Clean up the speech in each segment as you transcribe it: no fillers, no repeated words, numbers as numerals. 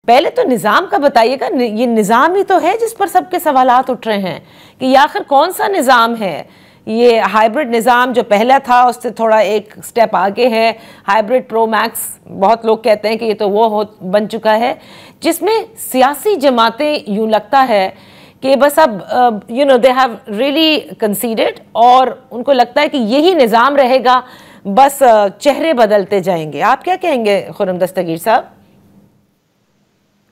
پہلے تو نظام کا بتائیے گا، یہ نظام ہی تو ہے جس پر سب کے سوالات اٹھ رہے ہیں کہ یہ آخر کون سا نظام ہے؟ یہ ہائیبرڈ نظام جو پہلا تھا اس سے تھوڑا ایک سٹیپ آگے ہے، ہائیبرڈ پرو میکس بہت لوگ کہتے ہیں کہ یہ تو وہ بن چکا ہے جس میں سیاسی جماعتیں یوں لگتا ہے کہ بس اب they have really conceded اور ان کو لگتا ہے کہ یہی نظام رہے گا، بس چہرے بدلتے جائیں گے. آپ کیا کہیں گے خرم دستگیر صاحب؟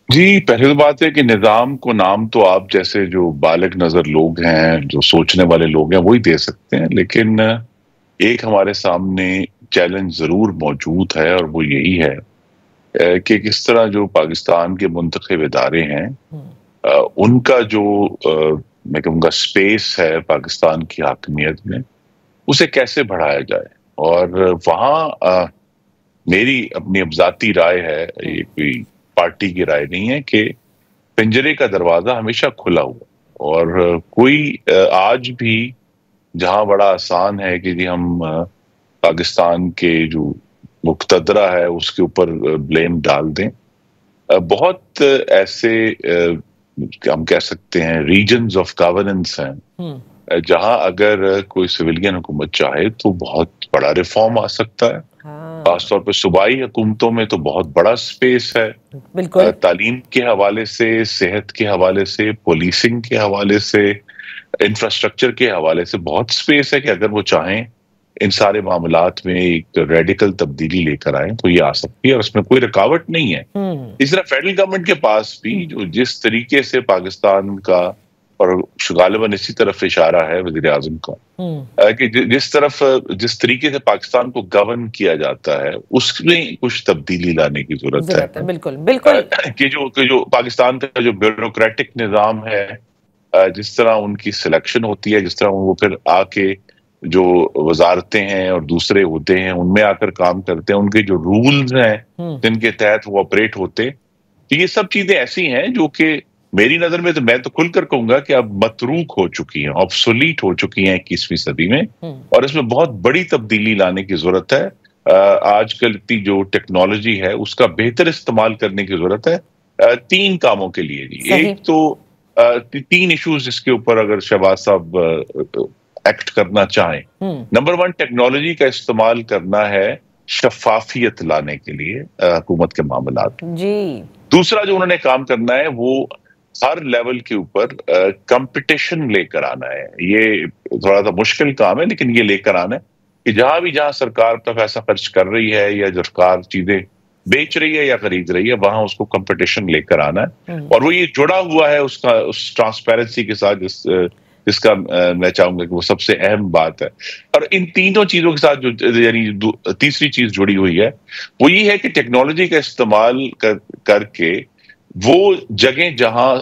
جی، پہلی بات ہے کہ نظام کو نام تو آپ جیسے جو بالغ نظر لوگ ہیں، جو سوچنے والے لوگ ہیں، وہی دے سکتے ہیں، لیکن ایک ہمارے سامنے چیلنج ضرور موجود ہے اور وہ یہی ہے کہ کس طرح جو پاکستان کے منتخب ادارے ہیں ان کا جو میں کہوں گا اسپیس ہے پاکستان کی حاکمیت میں، اسے کیسے بڑھایا جائے. اور وہاں میری اپنی ذاتی رائے ہے، یہ کوئی پارٹی کی رائے نہیں ہے، کہ پنجرے کا دروازہ ہمیشہ کھلا ہوا، اور کوئی آج بھی جہاں بڑا آسان ہے کہ جی ہم پاکستان کے جو مقتدرہ ہے اس کے اوپر بلیم ڈال دیں. بہت ایسے ہم کہہ سکتے ہیں ریجنز آف گورننس ہیں جہاں اگر کوئی سویلین حکومت چاہے تو بہت بڑا ریفارم آ سکتا ہے. خاص طور پہ صوبائی حکومتوں میں تو بہت بڑا سپیس ہے، بالکل تعلیم کے حوالے سے، صحت کے حوالے سے، پولیسنگ کے حوالے سے، انفراسٹرکچر کے حوالے سے بہت سپیس ہے کہ اگر وہ چاہیں ان سارے معاملات میں ایک ریڈیکل تبدیلی لے کر آئیں تو یہ آ سکتی ہے، اور اس میں کوئی رکاوٹ نہیں ہے. اس طرح فیڈرل گورنمنٹ کے پاس بھی جو جس طریقے سے پاکستان کا، اور غالباً اسی طرف اشارہ ہے وزیر اعظم کا، کہ جس طریقے سے پاکستان کو گورن کیا جاتا ہے اس میں کچھ تبدیلی لانے کی ضرورت ہے. بالکل بالکل کہ جو پاکستان کا جو بیوروکریٹک نظام ہے، جس طرح ان کی سلیکشن ہوتی ہے، جس طرح وہ پھر آ کے جو وزارتیں ہیں اور دوسرے ہوتے ہیں ان میں آ کر کام کرتے ہیں، ان کے جو رولز ہیں جن کے تحت وہ آپریٹ ہوتے، تو یہ سب چیزیں ایسی ہیں جو کہ میری نظر میں، تو میں تو کھل کر کہوں گا کہ اب متروک ہو چکی ہیں، آبسولیٹ ہو چکی ہیں 21ویں صدی میں، اور اس میں بہت بڑی تبدیلی لانے کی ضرورت ہے. آج کل کی جو ٹیکنالوجی ہے اس کا بہتر استعمال کرنے کی ضرورت ہے 3 کاموں کے لیے. جی ایک تو 3 ایشوز جس کے اوپر اگر شہباز صاحب ایکٹ کرنا چاہیں. نمبر 1، ٹیکنالوجی کا استعمال کرنا ہے شفافیت لانے کے لیے حکومت کے معاملات. جی دوسرا جو انہوں نے کام کرنا ہے وہ ہر لیول کے اوپر کمپٹیشن لے کر آنا ہے. یہ تھوڑا سا مشکل کام ہے لیکن یہ لے کر آنا ہے کہ جہاں سرکار اپنا پیسہ خرچ کر رہی ہے یا جو سرکار چیزیں بیچ رہی ہے یا خرید رہی ہے، وہاں اس کو کمپٹیشن لے کر آنا ہے. اور وہ یہ جڑا ہوا ہے اس ٹرانسپیرنسی کے ساتھ جس کا میں چاہوں گا کہ وہ سب سے اہم بات ہے. اور ان تینوں چیزوں کے ساتھ جو یعنی تیسری چیز جڑی ہوئی ہے وہ یہ ہے کہ ٹیکنالوجی کا استعمال کر کے وہ جگہیں جہاں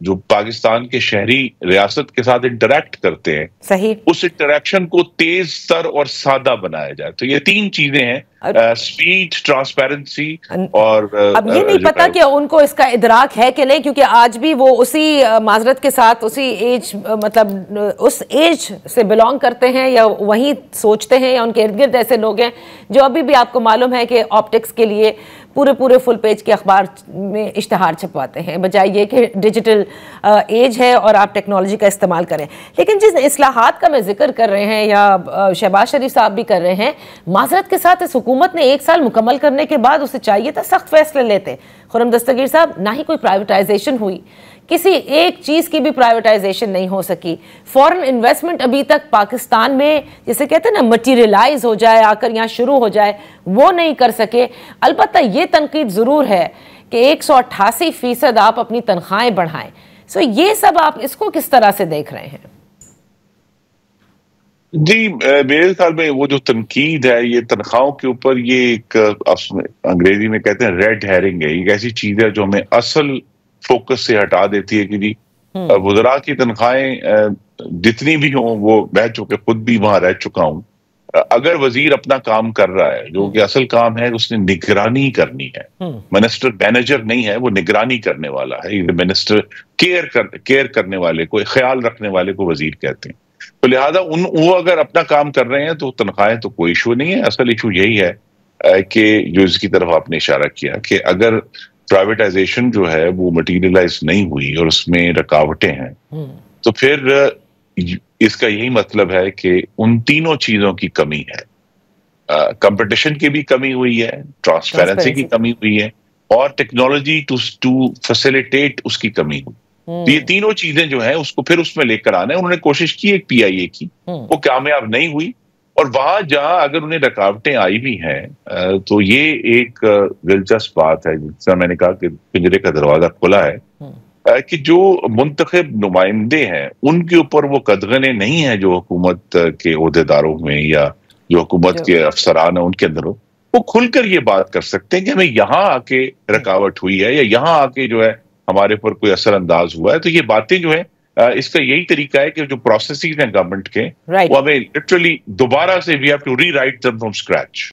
جو پاکستان کے شہری ریاست کے ساتھ انٹریکٹ کرتے ہیں، صحیح، اس انٹریکشن کو تیز تر اور سادہ بنایا جائے. تو یہ 3 چیزیں ہیں، سپیڈ، ٹرانسپیرنسی، اور اب یہ نہیں پتا کہ ان کو اس کا ادراک ہے کہ نہیں، کیونکہ آج بھی وہ اسی معذرت کے ساتھ اسی ایج، مطلب اس ایج سے بلانگ کرتے ہیں یا وہیں سوچتے ہیں، یا ان کے ارد گرد ایسے لوگ ہیں جو ابھی بھی آپ کو معلوم ہے کہ آپٹکس کے لیے پورے فل پیج کے اخبار میں اشتہار چھپواتے ہیں، بجائے یہ کہ ڈیجیٹل ایج ہے اور آپ ٹیکنالوجی کا استعمال کریں. لیکن جس اصلاحات کا میں ذکر کر رہے ہیں یا شہباز شریف صاحب بھی کر رہے ہیں، معذرت کے ساتھ اس حکومت نے 1 سال مکمل کرنے کے بعد اسے چاہیے تھا سخت فیصلے لیتے. خرم دستگیر صاحب، نہ ہی کوئی پرائیویٹائزیشن ہوئی، کسی ایک چیز کی بھی پرائیویٹائزیشن نہیں ہو سکی. فورن انویسٹمنٹ ابھی تک پاکستان میں جسے کہتے ہیں نا مٹیریلائز ہو جائے، آ کر یہاں شروع ہو جائے، وہ نہیں کر سکے. البتہ یہ تنقید ضرور ہے کہ 188% آپ اپنی تنخواہیں بڑھائیں. سو یہ سب آپ اس کو کس طرح سے دیکھ رہے ہیں؟ جی، میرے خیال میں وہ جو تنقید ہے یہ تنخواہوں کے اوپر، یہ ایک انگریزی میں کہتے ہیں ریڈ ہیرنگ ہے. ایک ایسی چیز ہے جو ہمیں اصل فوکس سے ہٹا دیتی ہے کہ جی وزراء کی تنخواہیں جتنی بھی ہوں، وہ میں چونکہ خود بھی وہاں رہ چکا ہوں، اگر وزیر اپنا کام کر رہا ہے جو کہ اصل کام ہے اس نے نگرانی کرنی ہے. منسٹر مینیجر نہیں ہے، وہ نگرانی کرنے والا ہے. منسٹر کیئر کرنے والے کو، خیال رکھنے والے کو وزیر کہتے ہیں. تو لہٰذا وہ اگر اپنا کام کر رہے ہیں تو تنخواہیں تو کوئی ایشو نہیں ہے. اصل ایشو یہی ہے کہ جو اس کی طرف آپ نے اشارہ کیا کہ اگر پرائیویٹائزیشن جو ہے وہ مٹیریلائز نہیں ہوئی اور اس میں رکاوٹیں ہیں، تو پھر اس کا یہی مطلب ہے کہ ان تینوں چیزوں کی کمی ہے. کمپٹیشن کی بھی کمی ہوئی ہے، ٹرانسپیرنسی کی کمی ہوئی ہے، اور ٹیکنالوجی ٹو فیسیلیٹیٹ اس کی کمی ہوئی. تو یہ تینوں چیزیں جو ہیں اس کو پھر اس میں لے کر آنا ہے. انہوں نے کوشش کی ایک پی آئی اے کی، وہ کامیاب نہیں ہوئی، اور وہاں جہاں اگر انہیں رکاوٹیں آئی بھی ہیں تو یہ ایک دلچسپ بات ہے، جس طرح میں نے کہا کہ پنجرے کا دروازہ کھلا ہے، کہ جو منتخب نمائندے ہیں ان کے اوپر وہ قدغنیں نہیں ہیں جو حکومت کے عہدیداروں میں یا جو حکومت کے افسران ہیں ان کے اندر، وہ کھل کر یہ بات کر سکتے ہیں کہ ہمیں یہاں آ کے رکاوٹ ہوئی ہے یا یہاں آ کے جو ہے ہمارے پر کوئی اثر انداز ہوا ہے. تو یہ باتیں جو ہیں اس کا یہی طریقہ ہے کہ جو پروسیسز ہیں گورنمنٹ کے، وہ ہمیں لٹرلی دوبارہ سے we have to rewrite them from scratch.